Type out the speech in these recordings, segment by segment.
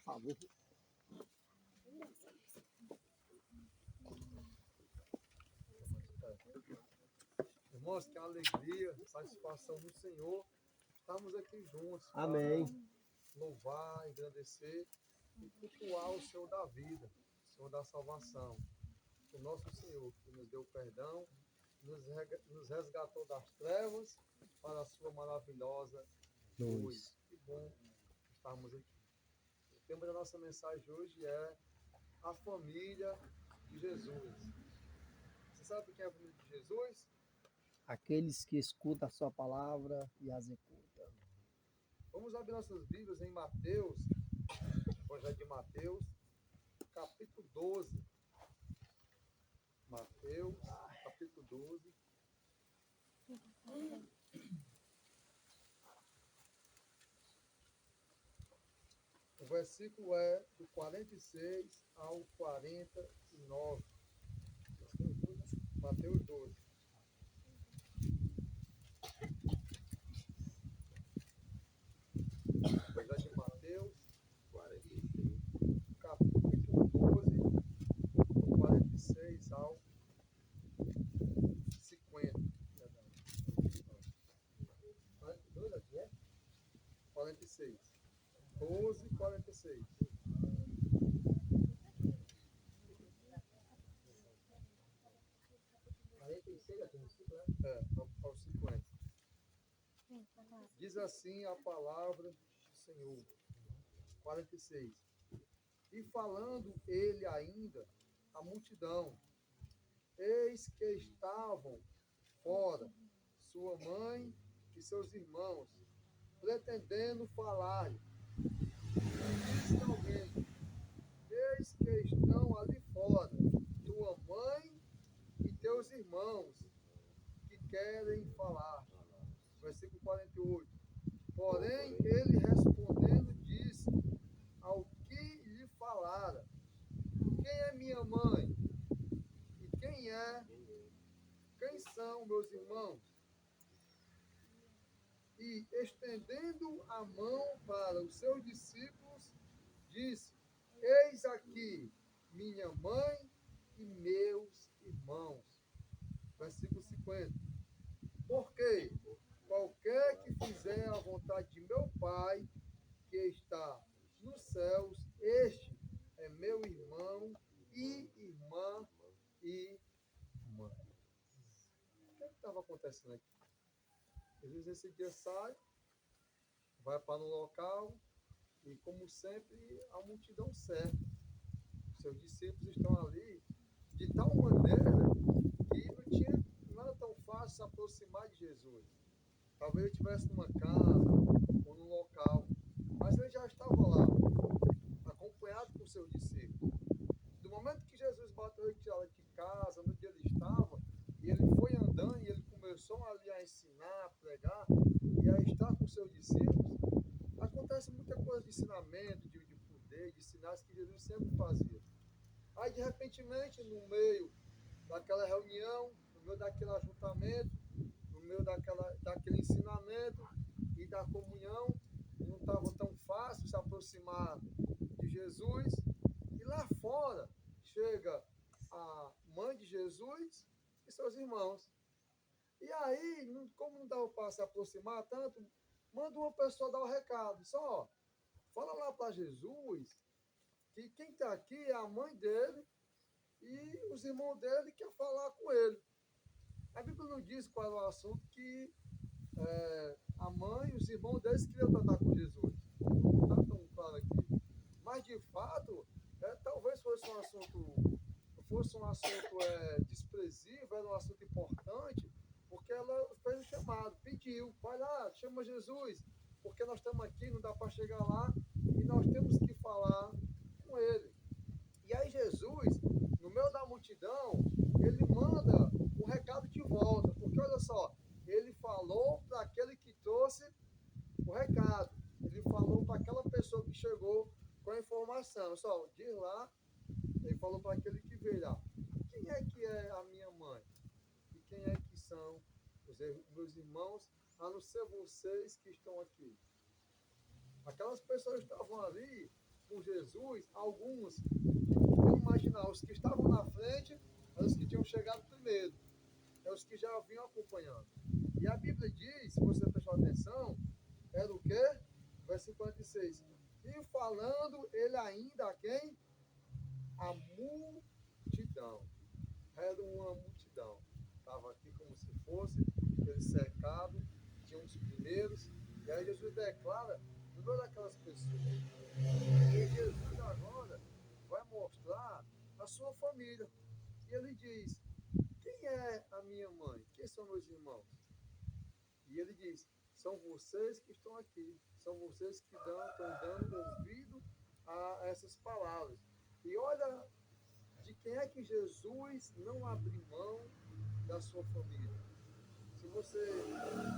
por favor. Irmãos, que alegria, satisfação no Senhor. Estamos aqui juntos. Amém. Para louvar, engrandecer e cultuar o Senhor da vida, o Senhor da salvação. O nosso Senhor que nos deu perdão, nos resgatou das trevas para a sua maravilhosa luz. Que bom estarmos aqui. O tema da nossa mensagem hoje é a família de Jesus. Você sabe quem é a família de Jesus? Aqueles que escutam a sua palavra e as executam. Vamos abrir nossas Bíblias em Mateus, Evangelho de Mateus, capítulo 12. Mateus, capítulo 12. O versículo é do 46 ao 49. Mateus 12. Evangelho de Mateus, 46, capítulo 12, do 46 ao 50. 42 aqui é? 46. 12, 46. É, ao 50. Diz assim a palavra do Senhor. 46. E falando ele ainda, a multidão, eis que estavam fora sua mãe e seus irmãos, pretendendo falar-lhe. Disse alguém, eis que estão ali fora tua mãe e teus irmãos, que querem falar. Versículo 48. Porém, ele respondendo disse ao que lhe falara, quem é minha mãe? E quem são meus irmãos? E estendendo a mão para os seus discípulos, disse, eis aqui minha mãe e meus irmãos. Versículo 50. Porque qualquer que fizer a vontade de meu Pai, que está nos céus, este é meu irmão e irmã e mãe. O que estava acontecendo aqui? Jesus esse dia sai, vai para um local e, como sempre, a multidão cerca. Seus discípulos estão ali de tal maneira que não era tão fácil se aproximar de Jesus. Talvez ele estivesse numa casa ou num local, mas ele já estava lá, acompanhado por seus discípulos. Do momento que Jesus bateu retirada de casa, onde ele estava, e ele foi andando, e ele começou ali a ensinar, a pregar, e a estar com seus discípulos, acontece muita coisa de ensinamento, de poder, de sinais que Jesus sempre fazia. Aí, de repentemente, no meio daquela reunião, no meio daquele ajuntamento, no meio daquele ensinamento e da comunhão, não estava tão fácil se aproximar de Jesus. E lá fora chega a mãe de Jesus e seus irmãos. E aí, como não dava para se aproximar tanto, manda uma pessoa dar o recado. Só, fala lá para Jesus que quem está aqui é a mãe dele e os irmãos dele querem falar com ele. A Bíblia não diz qual é o assunto que a mãe e os irmãos deles queriam tratar com Jesus. Não está tão claro aqui. Mas, de fato, talvez fosse um assunto desprezível, era um assunto importante, porque ela fez um chamado, pediu, vai lá, chama Jesus, porque nós estamos aqui, não dá para chegar lá, e nós temos que falar com ele. E aí Jesus, no meio da multidão, ele manda um recado de volta, porque olha só, ele falou para aquele que trouxe o recado, ele falou para aquela pessoa que chegou com a informação, só, diz lá, ele falou para aquele que veio lá, quem é que é a minha mãe? E quem é que são os meus irmãos, a não ser vocês que estão aqui? Aquelas pessoas estavam ali com Jesus, alguns, vamos imaginar, os que estavam na frente eram os que tinham chegado primeiro, é os que já vinham acompanhando. E a Bíblia diz, se você prestar atenção, era o quê? Versículo 46. E falando ele ainda a quem? A multidão. Era uma multidão. Estava aqui como se fosse aquele cercado, tinha os primeiros, e aí Jesus declara no meio daquelas pessoas. E Jesus agora vai mostrar a sua família. E ele diz: quem é a minha mãe? Quem são meus irmãos? E ele diz: são vocês que estão aqui, são vocês que estão dando ouvido a essas palavras. E olha de quem é que Jesus não abre mão da sua família. Se você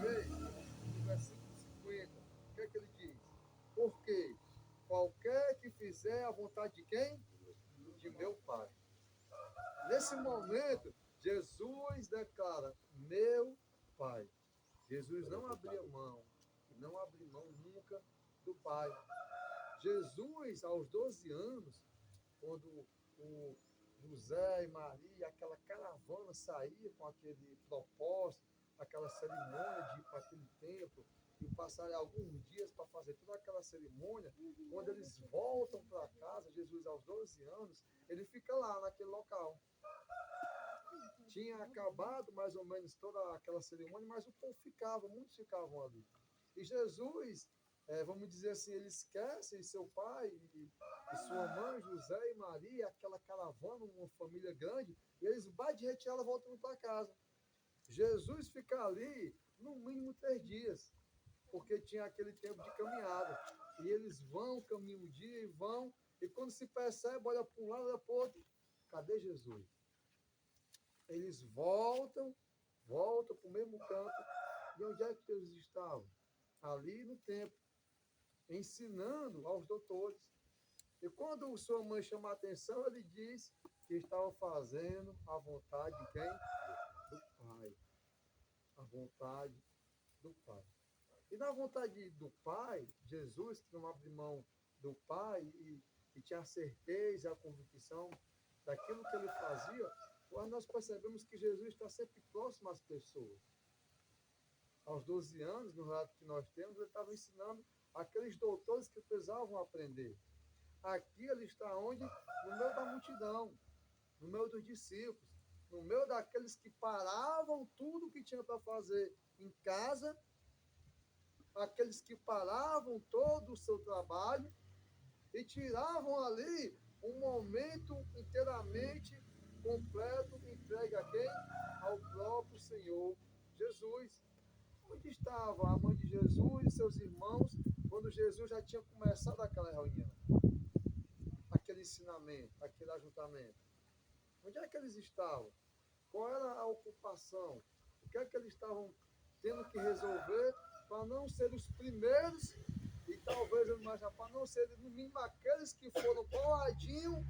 vê no versículo 50, o que é que ele diz? Porque qualquer que fizer a vontade de quem? De meu Pai. Nesse momento, Jesus declara: meu Pai. Jesus não abria mão, não abriu mão nunca do Pai. Jesus, aos 12 anos, quando o José e Maria, aquela caravana saía com aquele propósito, aquela cerimônia de ir para aquele templo, e passarem alguns dias para fazer toda aquela cerimônia, quando eles voltam para casa, Jesus aos 12 anos, ele fica lá naquele local. Tinha acabado mais ou menos toda aquela cerimônia, mas o povo ficava, muitos ficavam ali. E Jesus, vamos dizer assim, ele esquece seu pai e sua mãe, José e Maria, aquela caravana, uma família grande, e eles vai de retirada voltando para casa. Jesus fica ali, no mínimo 3 dias, porque tinha aquele tempo de caminhada. E eles vão, caminham um dia e vão, e quando se percebe, olha para um lado, olha para o outro, cadê Jesus? Eles voltam para o mesmo canto. E onde é que Jesus estava? Ali no templo, ensinando aos doutores. E quando sua mãe chama a atenção, ele diz que estava fazendo a vontade de quem? Do Pai. A vontade do Pai. E na vontade do Pai, Jesus, que não abre mão do Pai e tinha a certeza, a convicção daquilo que ele fazia, nós percebemos que Jesus está sempre próximo às pessoas. Aos 12 anos, no relato que nós temos, ele estava ensinando aqueles doutores que precisavam aprender. Aqui ele está onde? No meio da multidão, no meio dos discípulos, no meio daqueles que paravam tudo o que tinha para fazer em casa, aqueles que paravam todo o seu trabalho e tiravam ali um momento inteiramente completo, entregue a quem? Ao próprio Senhor Jesus. Onde estava a mãe de Jesus e seus irmãos quando Jesus já tinha começado aquela reunião? Aquele ensinamento, aquele ajuntamento. Onde é que eles estavam? Qual era a ocupação? O que é que eles estavam tendo que resolver para não ser os primeiros e talvez, eu imagino, para não ser no mínimo aqueles que foram coladinho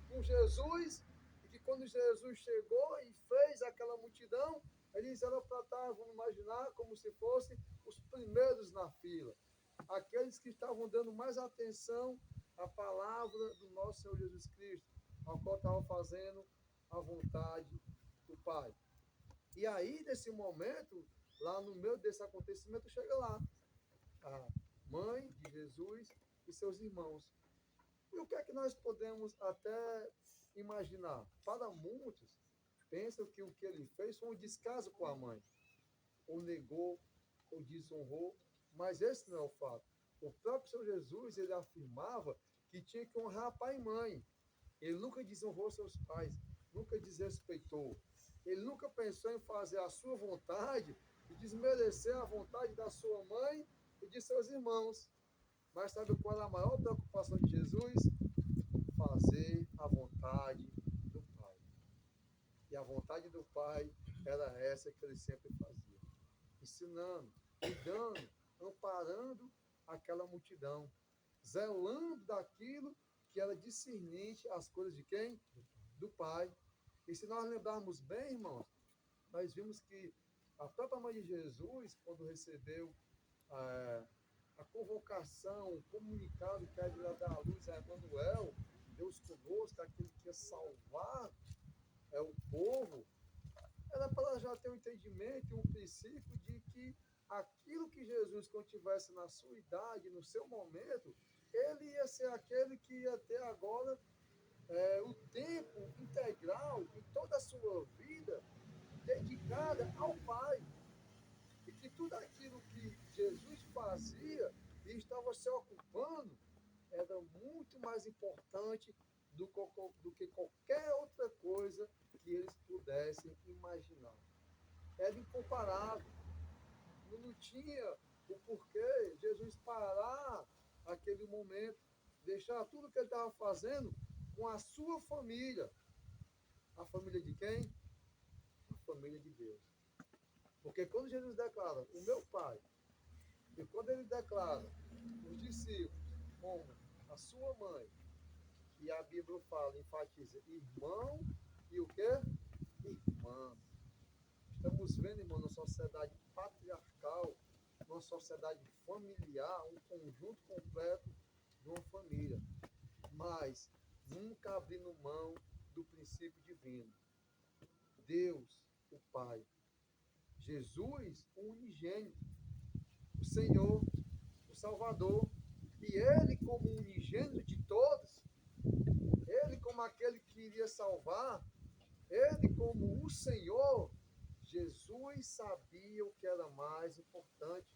com Jesus e que quando Jesus chegou e fez aquela multidão, eles eram para estar, vamos imaginar, como se fossem os primeiros na fila. Aqueles que estavam dando mais atenção à palavra do nosso Senhor Jesus Cristo, ao qual estavam fazendo a vontade do Pai. E aí, nesse momento, lá no meio desse acontecimento, chega lá a mãe de Jesus e seus irmãos. E o que é que nós podemos até imaginar? Para muitos, pensam que o que ele fez foi um descaso com a mãe. Ou negou, ou desonrou, mas esse não é o fato. O próprio Senhor Jesus, ele afirmava que tinha que honrar pai e mãe. Ele nunca desonrou seus pais, nunca desrespeitou. Ele nunca pensou em fazer a sua vontade e desmerecer a vontade da sua mãe e de seus irmãos. Mas sabe qual é a maior preocupação de Jesus? Fazer a vontade do Pai. E a vontade do Pai era essa que ele sempre fazia. Ensinando, cuidando, amparando aquela multidão. Zelando daquilo que era discernente às coisas de quem? Do Pai. E se nós lembrarmos bem, irmãos, nós vimos que a própria mãe de Jesus, quando recebeu a convocação, o comunicado que era de dar à luz a irmã salvar o povo, era para ela já ter um entendimento e um princípio de que aquilo que Jesus, quando tivesse na sua idade, no seu momento, ele ia ser aquele que ia ter agora o tempo integral em toda a sua vida dedicada ao Pai. E que tudo aquilo que Jesus fazia e estava se ocupando era muito mais importante do que qualquer outra coisa que eles pudessem imaginar. Era incomparável. Não tinha o porquê Jesus parar aquele momento, deixar tudo que ele estava fazendo com a sua família. A família de quem? A família de Deus. Porque quando Jesus declara o meu Pai, e quando ele declara os discípulos como a sua mãe, e a Bíblia fala, enfatiza, irmão e o quê? Irmã. Estamos vendo, irmão, na sociedade patriarcal, numa sociedade familiar, um conjunto completo de uma família. Mas nunca abrindo mão do princípio divino. Deus, o Pai. Jesus, o unigênito. O Senhor, o Salvador. E Ele, como unigênito de todos, Ele, como aquele que iria salvar, Ele, como o Senhor, Jesus sabia o que era mais importante.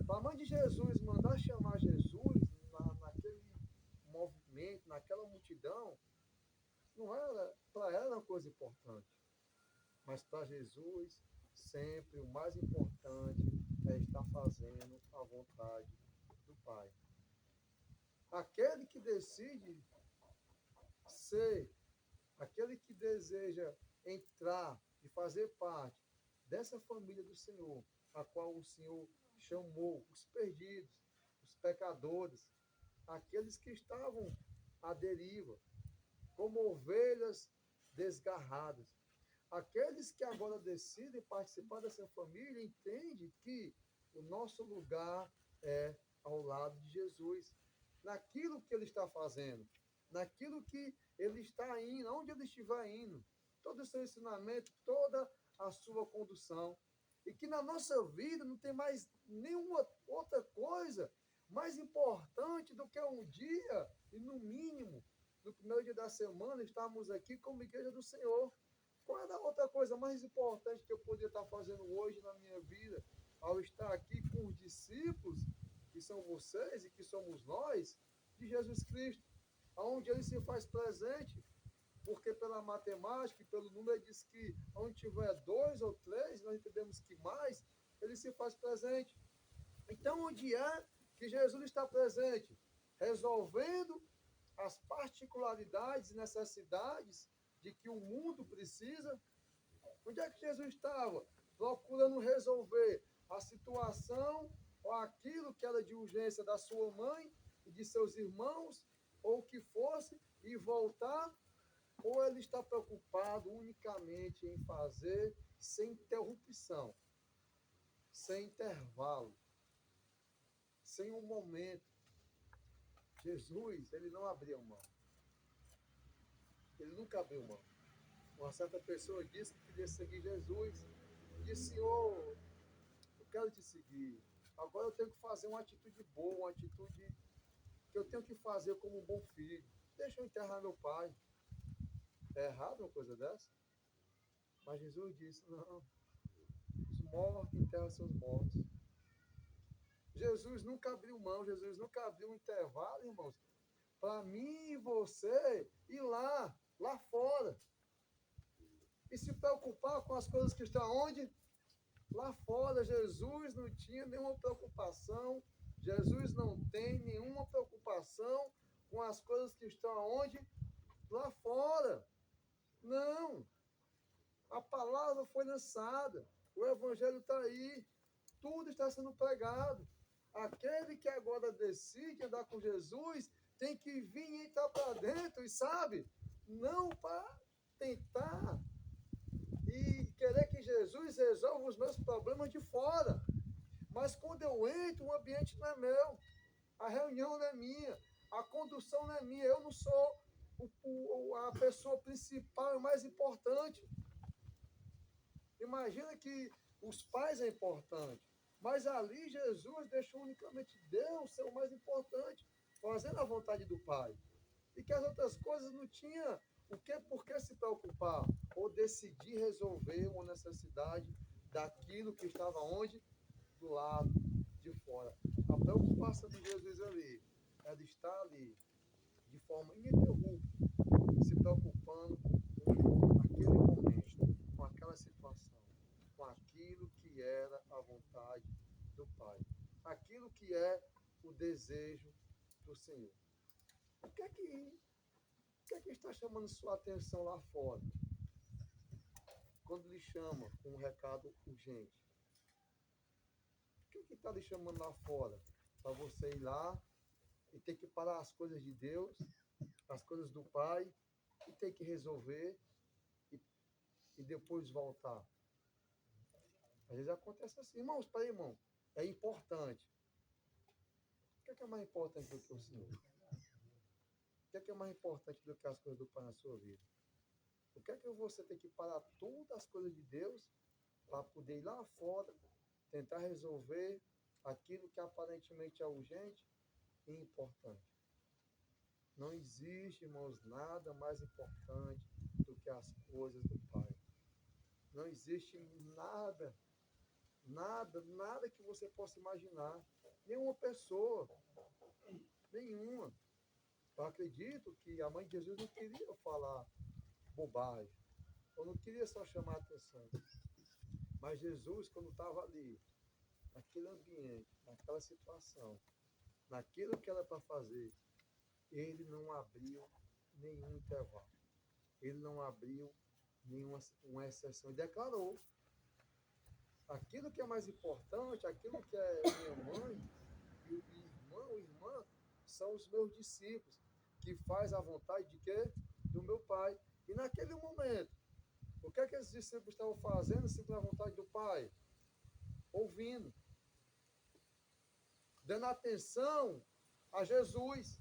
Para a mãe de Jesus mandar chamar Jesus naquele movimento, naquela multidão, não era, para ela uma coisa importante. Mas para Jesus, sempre o mais importante é estar fazendo a vontade do Pai. Aquele que decide ser, aquele que deseja entrar e fazer parte dessa família do Senhor, a qual o Senhor chamou os perdidos, os pecadores, aqueles que estavam à deriva, como ovelhas desgarradas. Aqueles que agora decidem participar dessa família entendem que o nosso lugar é ao lado de Jesus, naquilo que ele está fazendo, naquilo que ele está indo, aonde ele estiver indo, todo o seu ensinamento, toda a sua condução. E que na nossa vida não tem mais nenhuma outra coisa mais importante do que um dia, e no mínimo, no primeiro dia da semana, estarmos aqui como igreja do Senhor. Qual é a outra coisa mais importante que eu poderia estar fazendo hoje na minha vida, ao estar aqui com os discípulos, que são vocês e que somos nós, de Jesus Cristo, onde ele se faz presente, porque pela matemática e pelo número ele diz que onde tiver 2 ou 3, nós entendemos que mais, ele se faz presente. Então, onde é que Jesus está presente? Resolvendo as particularidades e necessidades de que o mundo precisa. Onde é que Jesus estava? Procurando resolver a situação ou aquilo que era de urgência da sua mãe e de seus irmãos, ou o que fosse, e voltar, ou ele está preocupado unicamente em fazer sem interrupção, sem intervalo, sem um momento. Jesus, ele não abriu mão. Ele nunca abriu mão. Uma certa pessoa disse que queria seguir Jesus. Disse, Senhor, eu quero te seguir. Agora eu tenho que fazer uma atitude boa, uma atitude que eu tenho que fazer como um bom filho. Deixa eu enterrar meu pai. É errado uma coisa dessa? Mas Jesus disse, não. Os mortos enterram seus mortos. Jesus nunca abriu mão, Jesus nunca abriu um intervalo, irmãos, para mim e você ir lá fora. E se preocupar com as coisas que estão onde? Lá fora. Jesus não tinha nenhuma preocupação, Jesus não tem nenhuma preocupação com as coisas que estão onde? Lá fora. Não. A palavra foi lançada, o evangelho está aí, tudo está sendo pregado. Aquele que agora decide andar com Jesus tem que vir e entrar para dentro, e sabe? Não para tentar e querer que Jesus resolva os meus problemas de fora. Mas quando eu entro, o ambiente não é meu, a reunião não é minha, A condução não é minha, eu não sou a pessoa principal e mais importante. Imagina que os pais é importante, mas ali Jesus deixou unicamente Deus ser o mais importante, fazendo a vontade do Pai. E que as outras coisas não tinha por que se preocupar ou decidir resolver uma necessidade daquilo que estava onde? Do lado de fora. A preocupação de Jesus ali é de estar ali de forma ininterrupta, se preocupando com aquele momento, com aquela situação, com aquilo que era a vontade do Pai, aquilo que é o desejo do Senhor. O que é que está chamando sua atenção lá fora? Quando lhe chama com um recado urgente. O que está lhe chamando lá fora? Para você ir lá e ter que parar as coisas de Deus, as coisas do Pai, e ter que resolver e depois voltar. Às vezes acontece assim. Irmãos, peraí, irmão. É importante. O que é mais importante do que o Senhor? O que é mais importante do que as coisas do Pai na sua vida? O que é que você tem que parar todas as coisas de Deus para poder ir lá fora, tentar resolver aquilo que aparentemente é urgente e importante? Não existe, irmãos, nada mais importante do que as coisas do Pai. Não existe nada que você possa imaginar. Nenhuma pessoa, nenhuma. Eu acredito que a mãe de Jesus não queria falar bobagem. Eu não queria só chamar a atenção. Mas Jesus, quando estava ali, naquele ambiente, naquela situação, naquilo que era para fazer, ele não abriu nenhum intervalo. Ele não abriu uma exceção. Ele declarou aquilo que é mais importante, aquilo que é minha mãe e o irmão, irmã, são os meus discípulos, que faz a vontade de quê? Do meu Pai. E naquele momento, o que é que esses discípulos estavam fazendo segundo a vontade do Pai? Ouvindo. Dando atenção a Jesus.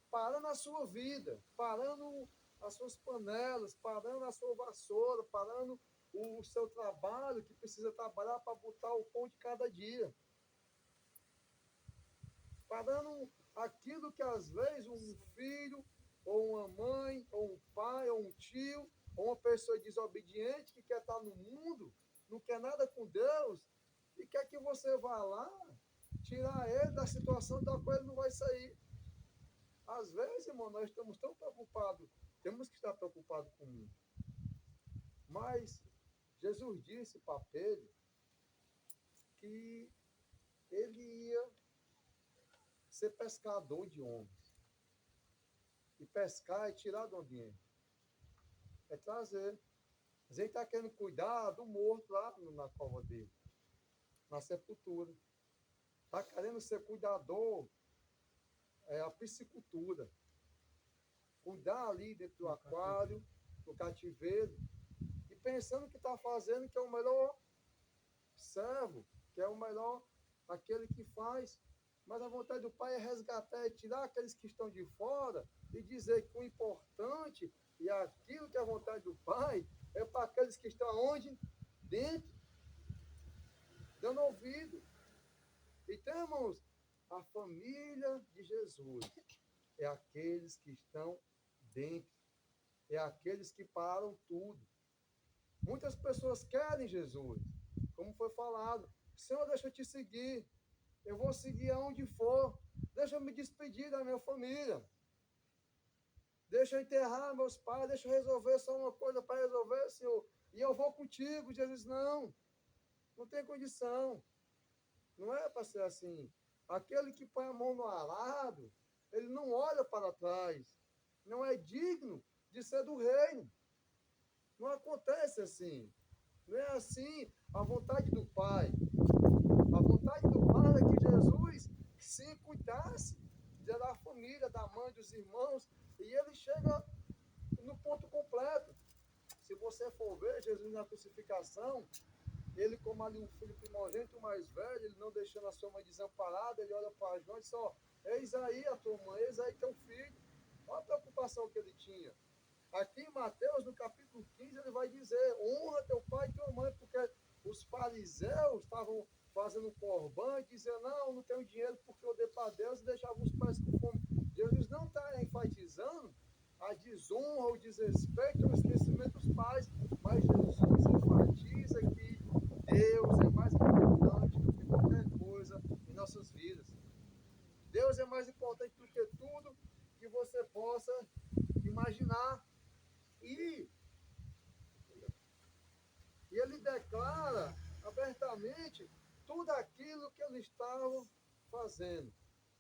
Parando a sua vida, parando as suas panelas, parando a sua vassoura, parando o seu trabalho, que precisa trabalhar para botar o pão de cada dia. Parando aquilo que às vezes um filho, ou uma mãe, ou um pai, ou um tio, ou uma pessoa desobediente que quer estar no mundo, não quer nada com Deus, e quer que você vá lá, tirar ele da situação da qual ele não vai sair. Às vezes, irmão, nós estamos tão preocupados, temos que estar preocupados com o mundo. Mas Jesus disse para Pedro que ele ia ser pescador de homens. E pescar é tirar do ambiente. É trazer. A gente está querendo cuidar do morto lá na cova dele, na sepultura. Está querendo ser cuidador, a piscicultura. Cuidar ali dentro do aquário, do cativeiro, e pensando que está fazendo que é o melhor servo, que é o melhor, aquele que faz. Mas a vontade do Pai é resgatar, é tirar aqueles que estão de fora e dizer que o importante e aquilo que é a vontade do Pai é para aqueles que estão onde? Dentro, dando ouvido. Então, irmãos, a família de Jesus é aqueles que estão dentro, é aqueles que param tudo. Muitas pessoas querem Jesus, como foi falado. Senhor, deixa eu te seguir. Eu vou seguir aonde for. Deixa eu me despedir da minha família. Deixa eu enterrar meus pais. Deixa eu resolver só uma coisa para resolver, Senhor. E eu vou contigo. Jesus, não. Não tem condição. Não é para ser assim. Aquele que põe a mão no arado, ele não olha para trás. Não é digno de ser do reino. Não acontece assim. Não é assim a vontade do Pai. A vontade do Pai é que Jesus se cuidasse da família, da mãe, dos irmãos, e ele chega no ponto completo. Se você for ver Jesus na crucificação, ele como ali um filho primogênito mais velho, ele não deixando a sua mãe desamparada, ele olha para João e diz, ó, Eis aí a tua mãe, eis aí teu filho. Olha a preocupação que ele tinha. Aqui em Mateus, no capítulo 15, ele vai dizer: honra teu pai e tua mãe, porque os fariseus estavam fazendo corban e dizendo: não tenho dinheiro porque eu dei para Deus e deixava os pais com fome. Jesus não está enfatizando a desonra, o desrespeito, o esquecimento dos pais, mas Jesus enfatiza que Deus é mais importante do que qualquer coisa em nossas vidas. Deus é mais importante do que tudo que você possa imaginar. E ele declara abertamente tudo aquilo que eles estavam fazendo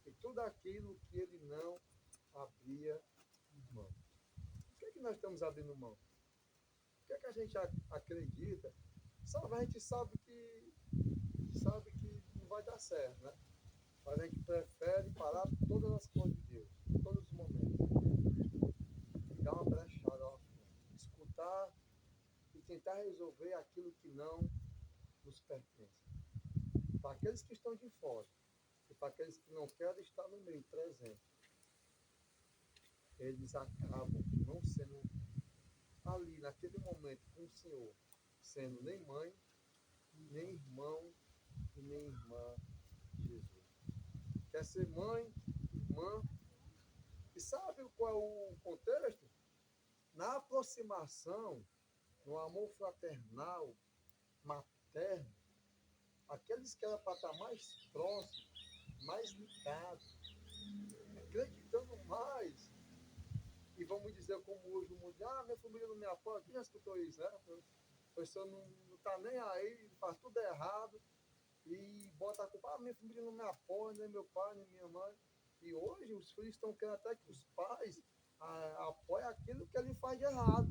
e tudo aquilo que ele não abria mão. O que é que nós estamos abrindo mão? O que é que a gente acredita? A gente sabe que não vai dar certo, né? Mas a gente prefere parar todas as coisas de Deus, em todos os momentos. E dar uma brechada lá fora. Escutar e tentar resolver aquilo que não nos pertence. Para aqueles que estão de fora e para aqueles que não querem estar no meio presente, eles acabam não sendo ali, naquele momento, com o Senhor, sendo nem mãe, nem irmão e nem irmã de Jesus. Quer ser mãe, irmã, e sabe qual é o contexto? Na aproximação, no amor fraternal, materno, aqueles que eram para estar mais próximos, mais ligados, acreditando mais. E vamos dizer como hoje o mundo, minha família não me apoia. Quem já escutou isso, né? A pessoa não está nem aí, faz tudo errado e bota a culpa, minha família não me apoia, nem meu pai, nem minha mãe. E hoje os filhos estão querendo até que os pais apoiem aquilo que ele faz de errado.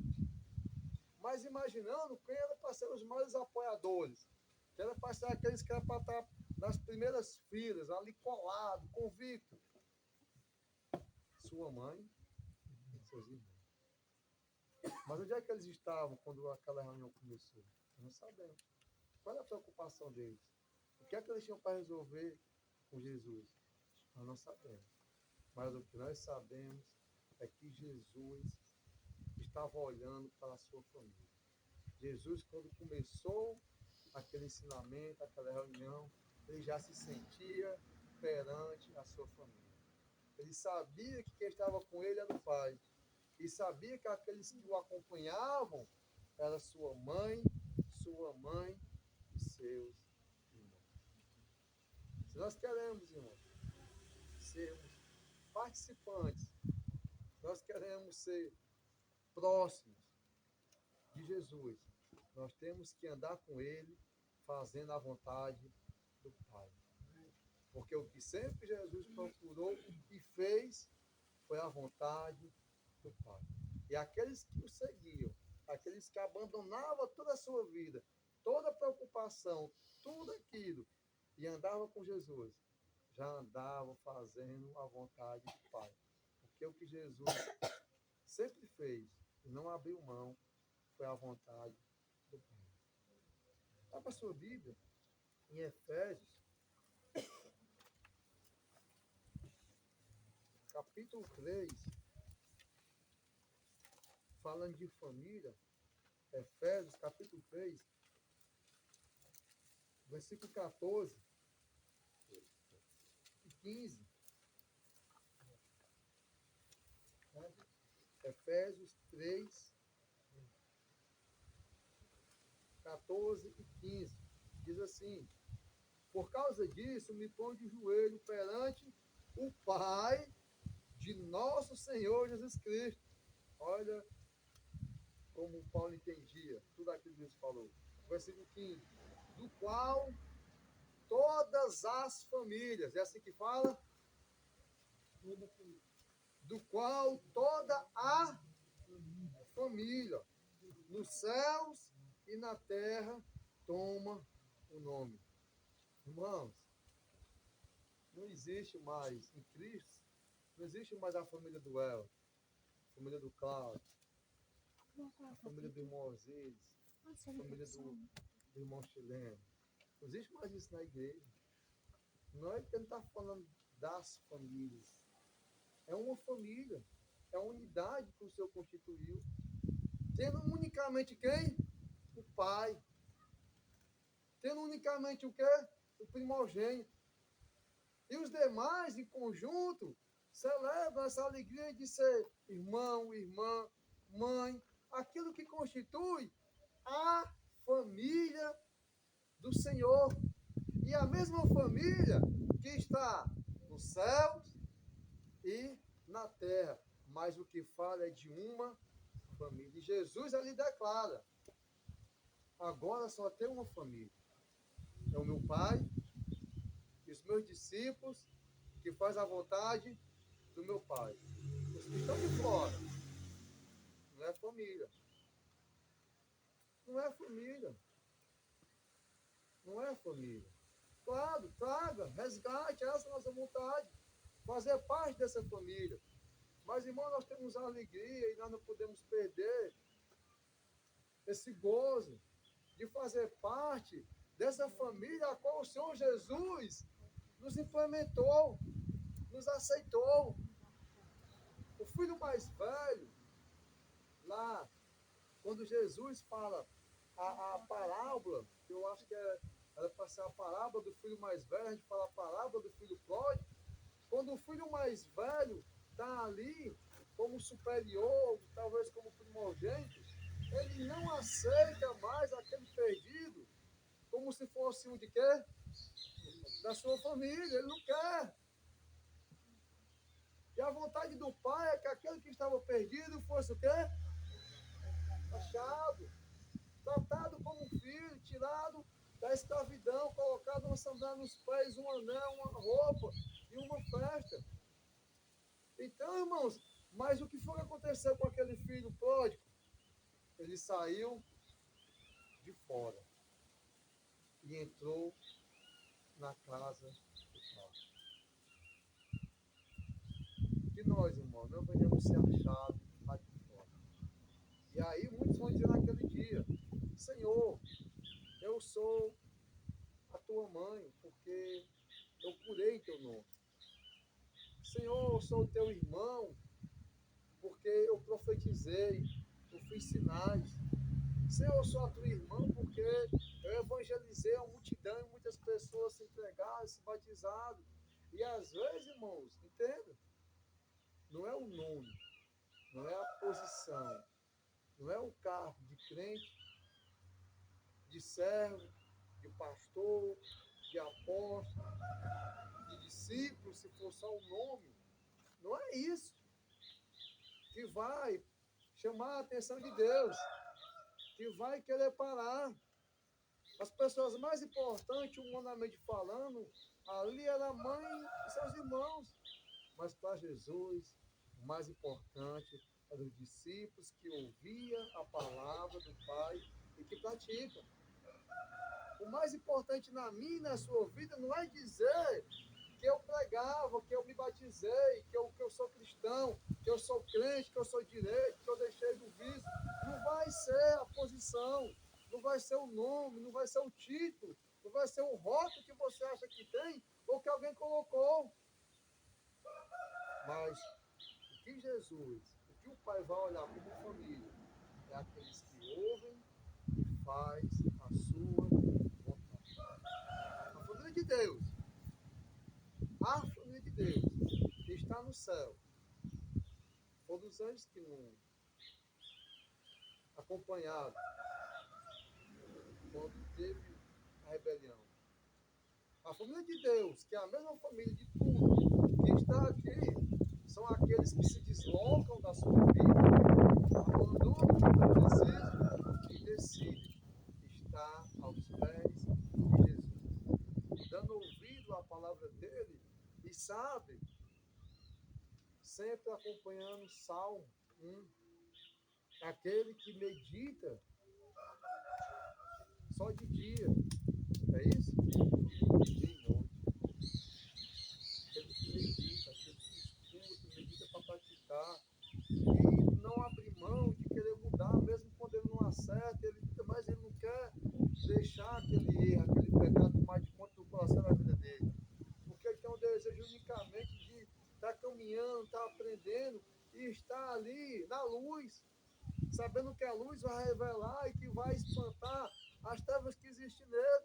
Mas imaginando quem era para ser os maiores apoiadores, que era para ser aqueles que eram para estar nas primeiras filas, ali colado, convicto. Sua mãe e seus irmãos. Mas onde é que eles estavam quando aquela reunião começou? Não sabemos. Qual era a preocupação deles? O que é que eles tinham para resolver com Jesus? Nós não sabemos. Mas o que nós sabemos é que Jesus estava olhando para a sua família. Jesus, quando começou aquele ensinamento, aquela reunião, ele já se sentia perante a sua família. Ele sabia que quem estava com ele era o Pai. E sabia que aqueles que o acompanhavam era sua mãe e seus irmãos. Se nós queremos, irmãos, sermos participantes, nós queremos ser próximos de Jesus, nós temos que andar com ele, fazendo a vontade do Pai. Porque o que sempre Jesus procurou e fez foi a vontade do Pai. E aqueles que o seguiam, aqueles que abandonavam toda a sua vida, toda a preocupação, tudo aquilo, e andavam com Jesus, já andavam fazendo a vontade do Pai. Porque o que Jesus sempre fez e não abriu mão foi a vontade do Pai. Abra a sua Bíblia em Efésios, capítulo 3, falando de família. Efésios, capítulo 3, versículo 14 e 15. Efésios 3, 14 e 15. Diz assim: por causa disso, me ponho de joelho perante o Pai de nosso Senhor Jesus Cristo. Olha como Paulo entendia tudo aquilo que Jesus falou. Versículo 15. Do qual todas as famílias, é assim que fala? Do qual toda a família, nos céus e na terra, toma o nome. Irmãos, não existe mais em Cristo, não existe mais a família do El, a família do Cláudio, a família do irmão Osiris, a família do irmão chileno. Não existe mais isso na igreja. Não é que ele está falando das famílias. É uma família. É a unidade que o Senhor constituiu. Tendo unicamente quem? O Pai. Tendo unicamente o quê? O primogênito. E os demais, em conjunto, celebram essa alegria de ser irmão, irmã, mãe, aquilo que constitui a família do Senhor. E a mesma família que está nos céus e na terra. Mas o que fala é de uma família. E Jesus ali declara: agora só tem uma família. É o meu Pai e os meus discípulos que fazem a vontade do meu Pai. Os que estão de fora não é família. Não é família. Não é família. Claro, traga, resgate essa nossa vontade. Fazer parte dessa família. Mas, irmão, nós temos a alegria e nós não podemos perder esse gozo de fazer parte dessa família a qual o Senhor Jesus nos implementou, nos aceitou. O filho mais velho, lá, quando Jesus fala a parábola, que eu acho que era para ser a parábola do filho mais velho, a gente fala a parábola do filho pródigo, quando o filho mais velho está ali como superior, talvez como primogênito, ele não aceita mais aquele perdido como se fosse um de quê? Da sua família, ele não quer. E a vontade do pai é que aquele que estava perdido fosse o quê? Achado, tratado como um filho, tirado da escravidão, colocado uma sandália nos pés, um anel, uma roupa e uma festa. Então, irmãos, mas o que foi que aconteceu com aquele filho pródigo? Ele saiu de fora e entrou na casa do pai. E nós, irmãos, não venhamos ser achados lá de fora. E aí muitos vão dizer naquele dia: Senhor, eu sou a tua mãe, porque eu curei em teu nome. Senhor, eu sou o teu irmão, porque eu profetizei, eu fiz sinais. Senhor, eu sou a tua irmã, porque eu evangelizei a multidão e muitas pessoas se entregaram, se batizaram. E às vezes, irmãos, entenda, não é o nome, não é a posição, não é o cargo de crente, de servo, de pastor, de apóstolo, de discípulo, se for só o nome. Não é isso que vai chamar a atenção de Deus, que vai querer parar. As pessoas mais importantes, humanamente falando, ali era a mãe e seus irmãos. Mas para Jesus, o mais importante eram os discípulos que ouviam a palavra do Pai e que praticam. O mais importante na minha e na sua vida não é dizer que eu pregava, que eu me batizei, que eu sou cristão, que eu sou crente, que eu sou direito, que eu deixei do vício. Não vai ser a posição, não vai ser o nome, não vai ser o título, não vai ser o rótulo que você acha que tem ou que alguém colocou. Mas o que Jesus, o que o Pai vai olhar como família, é aqueles que ouvem e faz a sua vontade. A família de Deus, a família de Deus, que está no céu, ou dos anjos que não acompanharam quando teve a rebelião. A família de Deus, que é a mesma família de tudo que está aqui, são aqueles que se deslocam da sua vida, abandonam o que precisam e decidem estar aos pés de Jesus, dando ouvido à palavra dele e sabe, sempre acompanhando o Salmo 1, aquele que medita só de dia, é isso? De noite. Aquele que medita, aquele que escuta, medita para praticar. E não abre mão de querer mudar, mesmo quando ele não acerta, mas ele não quer deixar aquele erro, aquele pecado tomar de conta do coração da vida dele. Porque ele tem um desejo unicamente caminhando, está aprendendo e está ali na luz, sabendo que a luz vai revelar e que vai espantar as trevas que existem nele.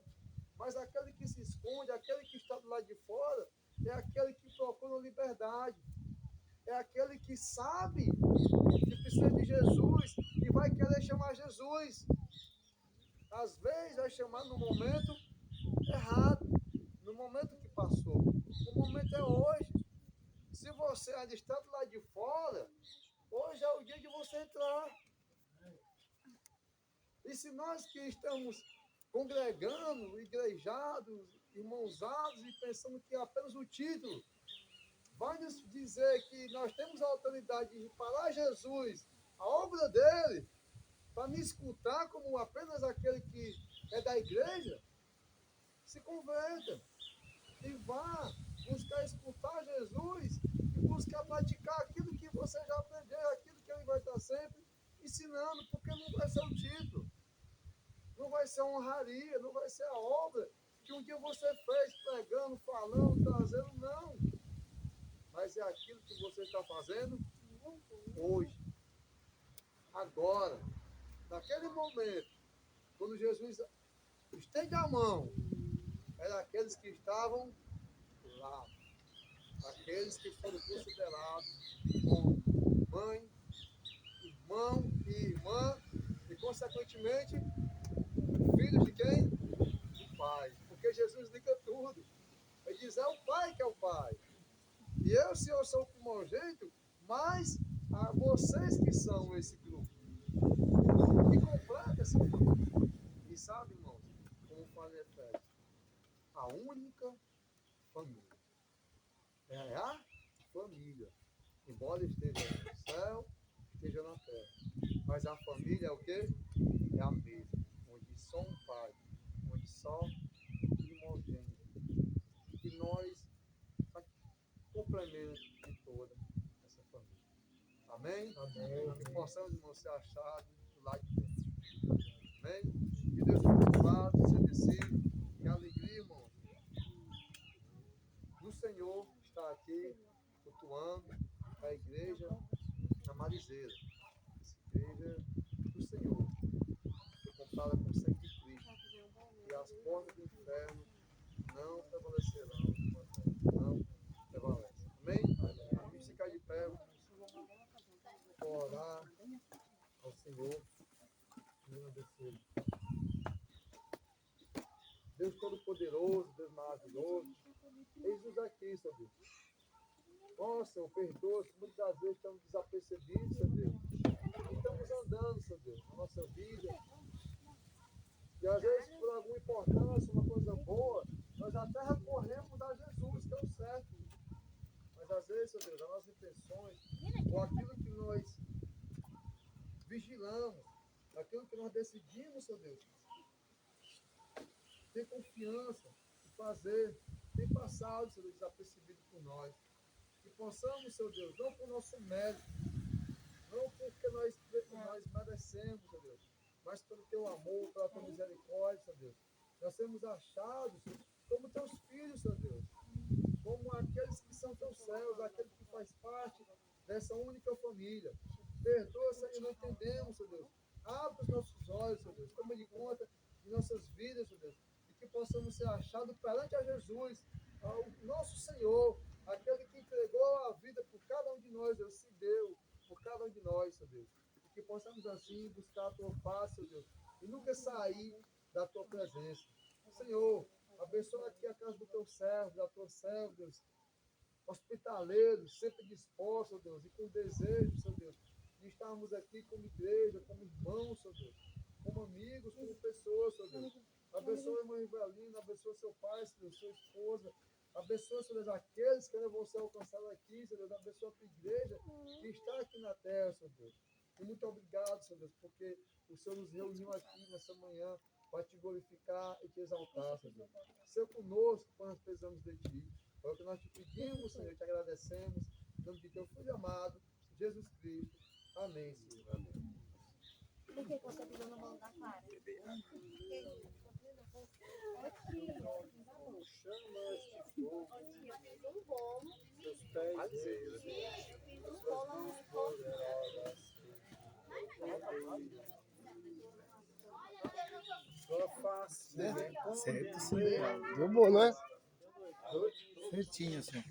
Mas aquele que se esconde, aquele que está do lado de fora, é aquele que procura liberdade. É aquele que sabe que precisa de Jesus e vai querer chamar Jesus. Às vezes vai chamar no momento errado, no momento que passou. O momento é hoje. Se você ainda está do lado de fora, hoje é o dia de você entrar. E se nós que estamos congregando, igrejados, irmãozados e pensando que é apenas o título vai nos dizer que nós temos a autoridade de parar Jesus, a obra dele, para me escutar como apenas aquele que é da igreja, se converta e vá buscar escutar Jesus e buscar praticar aquilo que você já aprendeu, aquilo que ele vai estar sempre ensinando, porque não vai ser o título, não vai ser a honraria, não vai ser a obra que um dia você fez pregando, falando, trazendo, não. Mas é aquilo que você está fazendo hoje, agora, naquele momento, quando Jesus estende a mão, eram aqueles que estavam lá, aqueles que foram considerados como mãe, irmão e irmã, e consequentemente, filhos de quem? Do Pai. Porque Jesus liga tudo. Ele diz, é o Pai que é o Pai. E eu, se eu sou o primogênito, mas a vocês que são esse grupo, que completa esse grupo. E sabe, irmãos, como fala em Efésios, a única família. É a família. Embora esteja no céu, esteja na terra. Mas a família é o quê? É a mesma. Onde só um pai, onde só um primogênito. E nós complemento de toda essa família. Amém? Amém. Que possamos, irmãos, ser achados do lado de dentro. Amém? Que Deus tenha louvado, ser descido. Que alegria, irmãos. No Senhor está aqui, cultuando a igreja na Marizeira. Essa igreja do Senhor. Foi comprada com sangue de Cristo. E as portas do inferno não prevalecerão. Não prevalecem. Amém? Vamos ficar de pé, vamos orar ao Senhor. Deus Todo-Poderoso, Deus maravilhoso. Eis-nos aqui, Senhor Deus. Nossa, Senhor, perdoa, muitas das vezes estamos desapercebidos, Senhor Deus. E estamos andando, Senhor Deus, na nossa vida. E às vezes, por alguma importância, uma coisa boa, nós até recorremos a Jesus, que é o certo. Mas às vezes, Senhor Deus, as nossas intenções, ou aquilo que nós vigilamos, aquilo que nós decidimos, Senhor Deus, ter confiança em fazer, tem passado, Senhor Deus, desapercebido por nós. Que possamos, Senhor Deus, não por nosso mérito, não porque nós merecemos, Senhor Deus, mas pelo teu amor, pela tua misericórdia, Senhor Deus. Nós sermos achados como teus filhos, Senhor Deus, como aqueles que são teus céus, aqueles que faz parte dessa única família. Perdoa, Senhor, não entendemos, Senhor Deus. Abre os nossos olhos, Senhor Deus. Toma de conta de nossas vidas, Senhor Deus. E que possamos ser achados perante a Jesus, ao nosso Senhor, aquele que entregou a vida por cada um de nós, Deus, se deu por cada um de nós, Senhor Deus. E que possamos assim buscar a tua face, Senhor Deus, e nunca sair da tua presença. Senhor, abençoa aqui a casa do teu servo, da tua serva, Deus, hospitaleiros, sempre dispostos, Deus, e com desejo, Senhor Deus, de estarmos aqui como igreja, como irmãos, Senhor Deus, como amigos, como pessoas, Senhor Deus. Abençoa a irmã Rivelina, abençoa seu pai, Senhor Deus, sua esposa. Abençoa, Senhor Deus, aqueles que vão ser alcançados aqui, Senhor Deus. Abençoa a tua igreja que está aqui na terra, Senhor Deus. E muito obrigado, Senhor Deus, porque o Senhor nos reuniu aqui nessa manhã para te glorificar e te exaltar, Senhor Deus. Seja conosco quando nós precisamos de ti. É o que nós te pedimos, Senhor, te agradecemos. Em nome de teu Filho amado, Jesus Cristo. Amém, Senhor. Amém. Por que você pisou na mão da Clara? como chamas de fogo, Eu fiz um bolo. seus pés Eu fiz um bolo aos poderosas. Sua face Certo, sim. Deu bom, né? Certinho, assim.